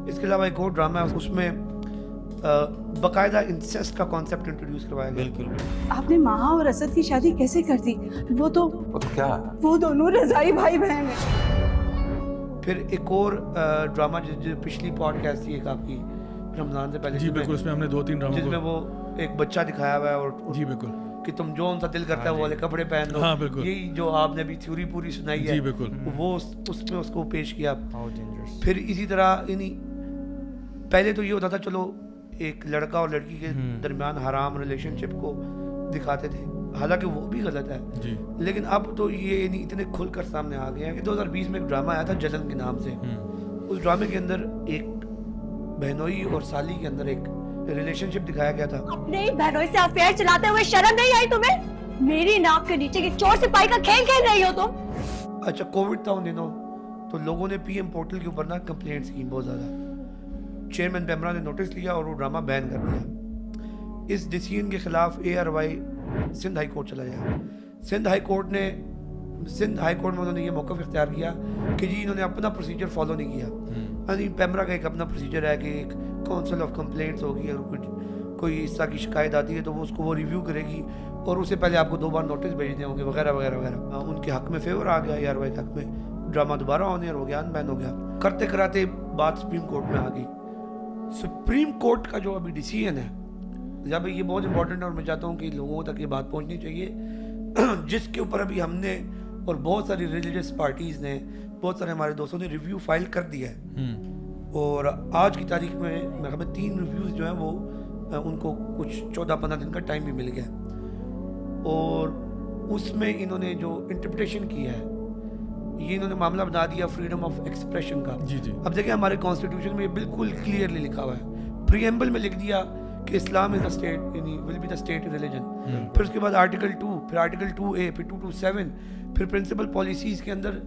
اس کے علاوہ ایک اور ڈرامہ ہے, اس میں باقاعدہ انسیسٹ کا کانسیپٹ انٹروڈیوس کروایا گیا. بالکل. آپ نے ماہا اور اسد کی شادی کیسے کر دی؟ وہ تو کیا وہ دونوں رضائی بھائی بہن ہیں. پھر ایک اور ڈرامہ جو پچھلی پوڈ کاسٹ تھی ایک آپ کی رمضان سے پہلے, جی بالکل, اس میں ہم نے 2-3 ڈراموں جس میں وہ ایک بچہ دکھایا ہوا ہے اور جی بالکل کہ تم جو ان کا دل کرتا ہے وہ والے کپڑے پہن لو. ہاں بالکل, یہی جو آپ نے ابھی تھیوری پوری سنائی ہے جی بالکل, وہ اس میں اس کو پیش کیا. پھر اسی طرح یعنی پہلے تو یہ ہوتا تھا چلو ایک لڑکا اور لڑکی کے درمیان حرام ریلیشن شپ کو دکھاتے تھے, حالانکہ وہ بھی غلط ہے جی, لیکن اب تو یہ یعنی اتنے کھل کر سامنے آ گئے ہیں کہ 2020 میں ایک ڈرامہ آیا تھا جلن کے نام سے. اس ڈرامے کے اندر ایک بہنوئی اور سالی کے اندر ایک ریلیشن شپ دکھایا گیا تھا. اپنے ہی بہنوئی سے افیئر چلاتے ہوئے شرم نہیں آئی تمہیں؟ میری ناک کے نیچے کی چور سپاہی کا کھیل کھیل رہی ہو تم. اچھا کووڈ تھا ان دنوں تو لوگوں نے پی ایم پورٹل کے اوپر نا کمپلینٹس کی بہت زیادہ. چیئرمین پیمرا نے نوٹس لیا اور وہ ڈرامہ بین کر دیا. اس ڈیسیژن کے خلاف ARY سندھ ہائی کورٹ چلا گیا. سندھ ہائی کورٹ میں انہوں نے یہ موقف اختیار کیا کہ جی انہوں نے اپنا پروسیجر فالو نہیں کیا. یعنی پیمرا کا ایک اپنا پروسیجر ہے کہ ایک کونسل آف کمپلینٹس ہوگی, اور کوئی اس طرح کی شکایت آتی ہے تو وہ اس کو وہ ریویو کرے گی اور اسے پہلے آپ کو 2 بار نوٹس بھیجنے ہوں گے وغیرہ وغیرہ وغیرہ. ان کے حق میں فیور آ گیا, ARY کے حق میں ڈرامہ دوبارہ ہونے اور ہو گیا, ان بین ہو گیا. کرتے کراتے بات سپریم کورٹ میں آ گئی. سپریم کورٹ کا جو ابھی ڈیسیژن ہے جب یہ بہت امپورٹنٹ ہے اور میں چاہتا ہوں کہ لوگوں تک یہ بات پہنچنی چاہیے, جس کے اوپر ابھی ہم نے اور بہت ساری ریلیجیس پارٹیز نے, بہت سارے ہمارے دوستوں نے ریویو فائل کر دیا ہے. اور آج کی تاریخ میں میرے خیال میں 3 ریویوز جو ہیں وہ ان کو کچھ 14-15 دن کا ٹائم بھی مل گیا. اور اس میں انہوں نے جو انٹرپریٹیشن کی ہے یہ انہوں نے معاملہ بنا دیا فریڈم آف ایکسپریشن کا. جی جی, اب دیکھیں ہمارے کانسٹیٹیوشن میں یہ بالکل کلیئرلی لکھا ہوا ہے. پریمبل میں لکھ دیا کہ اسلام از دا اسٹیٹ یعنی will be the state religion. پھر اس کے بعد آرٹیکل 2, پھر آرٹیکل 2A, پھر 227, پھر پرنسپل پالیسیز کے اندر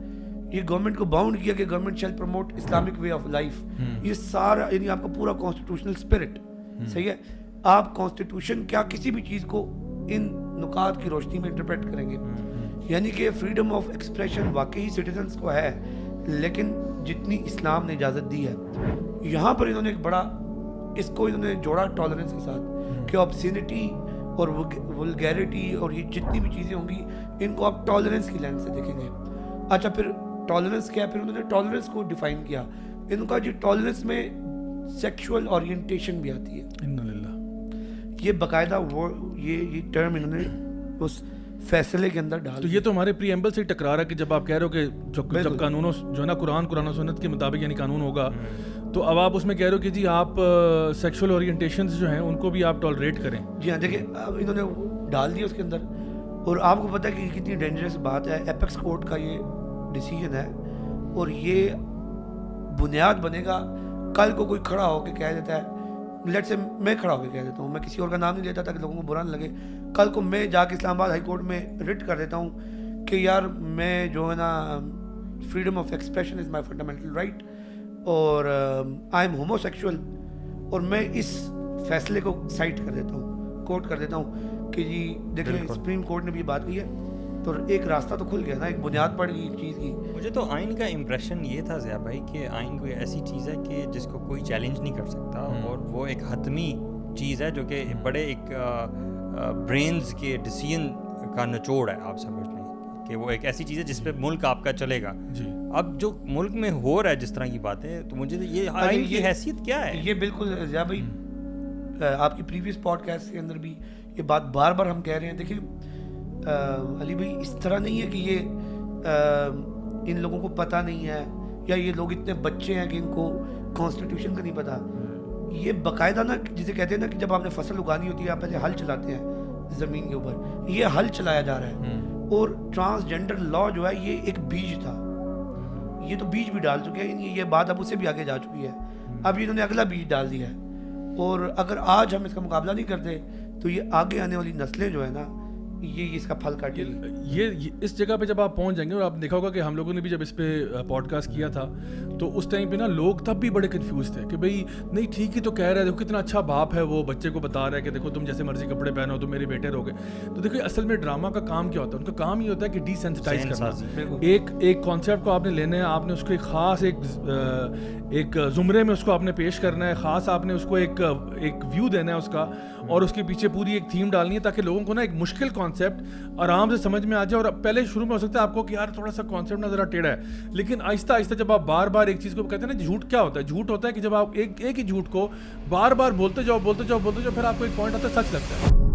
یہ گورنمنٹ کو باؤنڈ کیا کہ government shell promote Islamic way of life. یہ سارا یعنی آپ کا پورا کانسٹیٹیوشنل اسپرٹ صحیح ہے. آپ کانسٹیٹیوشن کیا کسی بھی چیز کو ان نکات کی روشنی میں انٹرپریٹ کریں گے. یعنی کہ فریڈم آف ایکسپریشن واقعی سٹیزنس کو ہے, لیکن جتنی اسلام نے اجازت دی ہے. یہاں پر انہوں نے ایک بڑا اس کو انہوں نے جوڑا ٹالرنس کے ساتھ کہ آبسینٹی اور ولگیرٹی اور یہ جتنی بھی چیزیں ہوں گی ان کو آپ ٹالرنس کی لینس سے دیکھیں گے. اچھا پھر ٹالرنس کیا ہے, پھر انہوں نے ٹالرنس کو ڈیفائن کیا. ان کا جو ٹالرنس میں سیکشول اورینٹیشن بھی آتی ہے. یہ باقاعدہ وہ یہ ٹرم انہوں نے اس فیصلے کے اندر ڈال. تو یہ تو ہمارے پریمبل سے ٹکرا رہا ہے کہ جب آپ کہہ رہے ہو کہ جب قانونوں جو ہے نا قرآن و سنت کے مطابق یعنی قانون ہوگا, تو اب آپ اس میں کہہ رہے ہو کہ جی آپ سیکشول اورینٹیشنز جو ہیں ان کو بھی آپ ٹالریٹ کریں. جی ہاں دیکھیں اب انہوں نے ڈال دیا اس کے اندر. اور آپ کو پتہ ہے کہ کتنی ڈینجرس بات ہے. ایپیکس کورٹ کا یہ ڈیسیژن ہے اور یہ بنیاد بنے گا. کل کو کوئی کھڑا ہو کے کہہ دیتا ہے, لیٹ سے میں کھڑا ہو کے کہہ دیتا ہوں, میں کسی اور کا نام نہیں لیتا تاکہ لوگوں کو برا نہ لگے. کل کو میں جا کے اسلام آباد ہائی کورٹ میں رٹ کر دیتا ہوں کہ یار میں جو ہے نا freedom of expression is my fundamental right اور آئی ایم ہومو سیکشول, اور میں اس فیصلے کو سائٹ کر دیتا ہوں, کوٹ کر دیتا ہوں کہ جی دیکھیں سپریم کورٹ نے بھی بات کی ہے, تو ایک راستہ تو کھل گیا نا, ایک بنیاد پڑ گئی چیز کی. مجھے تو آئین کا امپریشن یہ تھا ضیاء بھائی کہ آئین کوئی ایسی چیز ہے کہ جس کو کوئی چیلنج نہیں کر سکتا, اور وہ ایک حتمی چیز ہے جو کہ بڑے ایک برینز کے ڈیسیژن کا نچوڑ ہے. آپ سمجھ لیں کہ وہ ایک ایسی چیز ہے جس پہ ملک آپ کا چلے گا. اب جو ملک میں ہو رہا ہے جس طرح کی باتیں, تو مجھے یہ آئین کی حیثیت کیا ہے؟ یہ بالکل ضیاء بھائی آپ کی پریویس پوڈ کاسٹ کے اندر بھی یہ بات بار بار ہم کہہ رہے ہیں. دیکھیں علی بھائی اس طرح نہیں ہے کہ یہ ان لوگوں کو پتہ نہیں ہے یا یہ لوگ اتنے بچے ہیں کہ ان کو کانسٹیٹیوشن کا نہیں پتہ. یہ باقاعدہ نا جسے کہتے ہیں نا کہ جب آپ نے فصل اگانی ہوتی ہے آپ پہلے ہل چلاتے ہیں زمین کے اوپر, یہ ہل چلایا جا رہا ہے. اور ٹرانسجینڈر لا جو ہے یہ ایک بیج تھا, یہ تو بیج بھی ڈال چکے ہیں, یہ بات اب اس سے بھی آگے جا چکی ہے. اب انہوں نے اگلا بیج ڈال دیا ہے, اور اگر آج ہم اس کا مقابلہ نہیں کرتے تو یہ آگے آنے والی نسلیں جو ہے نا یہ اس کا پھل کاٹے گی. یہ اس جگہ پہ جب آپ پہنچ جائیں گے, اور آپ دیکھا ہوگا کہ ہم لوگوں نے بھی جب اس پہ پوڈ کاسٹ کیا تھا تو اس ٹائم پہ نا لوگ تب بھی بڑے کنفیوز تھے کہ بھائی نہیں ٹھیک ہی تو کہہ رہا ہے, دیکھو کتنا اچھا باپ ہے, وہ بچے کو بتا رہا ہے کہ دیکھو تم جیسے مرضی کپڑے پہنو تو میرے بیٹے رہو گے. تو دیکھو اصل میں ڈرامہ کا کام کیا ہوتا ہے, ان کا کام یہ ہوتا ہے کہ ڈی سینسٹائز کرنا. ایک کانسیپٹ کو آپ نے لینا ہے, آپ نے اس کو ایک خاص ایک زمرے میں اس کو آپ نے پیش کرنا ہے, خاص آپ نے اس کو ایک ویو دینا ہے اس کا, اور اس کے پیچھے پوری ایک تھیم ڈالنی ہے تاکہ لوگوں کو نا ایک مشکل کانسیپٹ آرام سے سمجھ میں آ جائے. اور پہلے شروع میں ہو سکتا ہے آپ کو کہ یار تھوڑا سا کانسیپٹ نا ذرا ٹیڑھا ہے, لیکن آہستہ آہستہ جب آپ بار بار ایک چیز کو کہتے ہیں نا جھوٹ کیا ہوتا ہے, جھوٹ ہوتا ہے کہ جب آپ ایک ہی جھوٹ کو بار بار بولتے جاؤ پھر آپ کو ایک پوائنٹ آتا ہے سچ لگتا ہے.